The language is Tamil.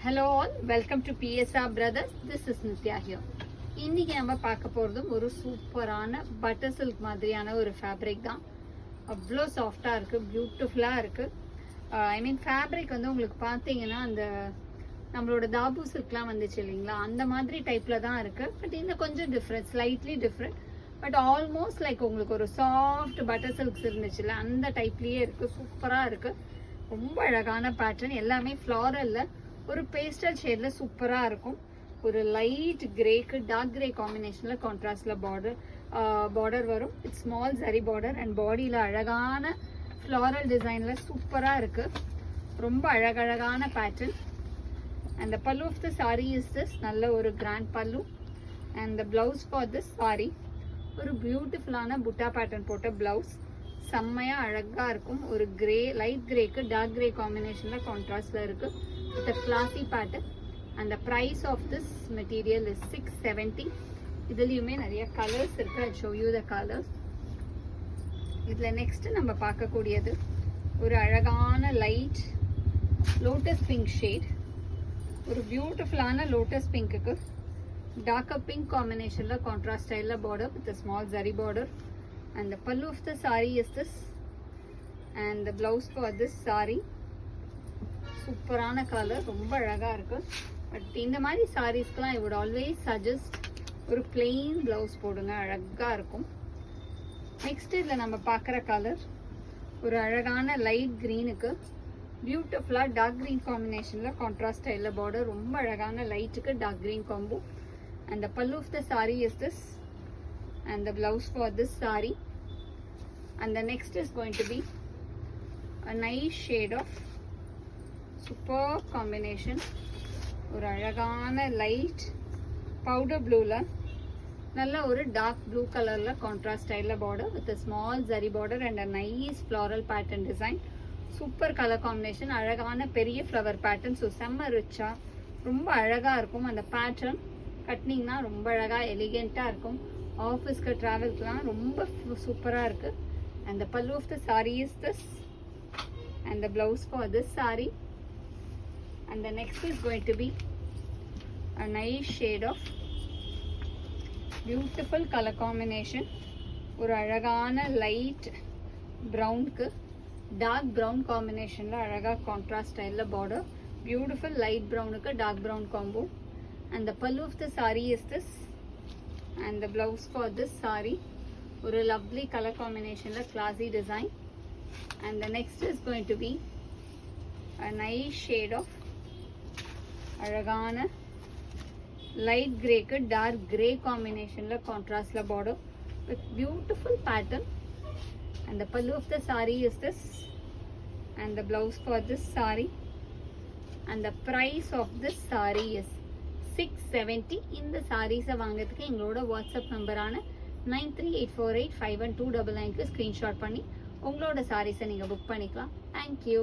Hello all, welcome to PSR Brothers. This is Nitya here. இன்னைக்கு நம்ம பார்க்க போறதும் ஒரு சூப்பரான பட்டர் சில்க் மாதிரியான ஒரு ஃபேப்ரிக் தான். அவ்வளோ சாஃப்டா இருக்கு, பியூட்டிஃபுல்லா இருக்கு. ஐ மீன் ஃபேப்ரிக் வந்து உங்களுக்கு பார்த்தீங்கன்னா அந்த நம்மளோட தாபு சில்க்லாம் வந்துச்சு இல்லைங்களா, அந்த மாதிரி டைப்ல தான் இருக்கு. பட் இந்த கொஞ்சம் different, slightly different. But almost like உங்களுக்கு ஒரு சாஃப்ட் பட்டர் சில்க்ஸ் இருந்துச்சுல்ல, அந்த டைப்லயே இருக்கு. சூப்பரா இருக்கு, ரொம்ப அழகான பேட்டர்ன். எல்லாமே ஃப்ளாரல்ல ஒரு பேஸ்டல் ஷேட்ல சூப்பரா இருக்கும். ஒரு லைட் கிரேக்கு டார்க் கிரே காம்பினேஷன்ல கான்ட்ராஸ்ட்ல பார்டர் வரும். It's small zari border and பாடியில அழகான ஃப்ளாரல் டிசைன்ல சூப்பரா இருக்கு. ரொம்ப அழகழகான pattern. And the pallu of the sari is this. நல்ல ஒரு grand pallu. And the blouse for this sari ஒரு பியூட்டிஃபுல்லான புட்டா பேட்டர்ன் போட்ட பிளவுஸ். செம்மையா அழகா இருக்கும். ஒரு கிரே, லைட் கிரேக்கு டார்க் கிரே காம்பினேஷன்ல கான்ட்ராஸ்ட்ல இருக்கு. With a classy pattern, and the price of this material is 670. இதுலயுமே நிறைய கலர்ஸ் இருக்கு. I'll show you the colors. இதுல நெக்ஸ்ட் நம்ம பார்க்கக்கூடியது ஒரு அழகான லைட் லோட்டஸ் பிங்க் ஷேட். ஒரு பியூட்டிஃபுல்லான லோட்டஸ் பிங்க்குக்கு டார்க்கர் பிங்க் காம்பினேஷன்ல கான்ட்ராஸ்ட் ஸ்டைல்ல border with a small zari border. And the pallu of the saree is this, and the blouse for this saree. சூப்பரான கலர், ரொம்ப அழகா இருக்கு. பட் இந்த மாதிரி சாரீஸ்க்குலாம் ஐ வுட் ஆல்வேஸ் சஜஸ்ட் ஒரு பிளெயின் பிளவுஸ் போடுங்க, அழகா இருக்கும். நெக்ஸ்ட் இதில் நம்ம பார்க்குற கலர் ஒரு அழகான லைட் க்ரீனுக்கு பியூட்டிஃபுல்லாக டார்க் க்ரீன் காம்பினேஷனில் கான்ட்ராஸ்ட் ஸ்டைலில் பார்டர். ரொம்ப அழகான லைட்டுக்கு dark green combo. And the pallu of the sari is this, and the blouse for this saree. And the next is going to be a nice shade of superb combination. ஒரு அழகான லைட் பவுடர் ப்ளூல நல்ல ஒரு டார்க் ப்ளூ கலர்ல கான்ட்ராஸ்ட் ஸ்டைல்ல border with small zari border and a nice floral pattern design. Super colour combination, அழகான பெரிய ஃப்ளவர் பேட்டர்ன். ஸோ செம்ம ரிச்சா ரொம்ப அழகா இருக்கும். அந்த பேட்டர்ன் கட்டினீங்கன்னா ரொம்ப அழகா எலிகென்ட்டா இருக்கும். ஆஃபீஸ்க்கு ட்ராவல்க்குலாம் ரொம்ப சூப்பராக இருக்கு. And the pallu of the sari is this, and the blouse for this sari. And the next is going to be a nice shade of beautiful color combination. ஒரு அழகான லைட் ப்ரௌனுக்கு டார்க் ப்ரௌன் காம்பினேஷனில் அழகா கான்ட்ராஸ்ட் ஸ்டைலில் பார்டர். பியூட்டிஃபுல் லைட் ப்ரௌனுக்கு dark brown combo. And the pallu of the sari is this, and the blouse for this saree ஒரு lovely color combinationல classy design. And the next is going to be a nice shade of அழகான light grey க்கு dark grey combinationல contrastல border with beautiful pattern. And the pallu of the saree is this, and the blouse for this saree. And the price of this saree is 670. இந்த சாரீஸை வாங்கிறதுக்கு எங்களோட வாட்ஸ்அப் நம்பரான 9384851299க்கு ஸ்க்ரீன்ஷாட் பண்ணி உங்களோட சாரீஸை நீங்கள் புக் பண்ணிக்கலாம். தேங்க்யூ.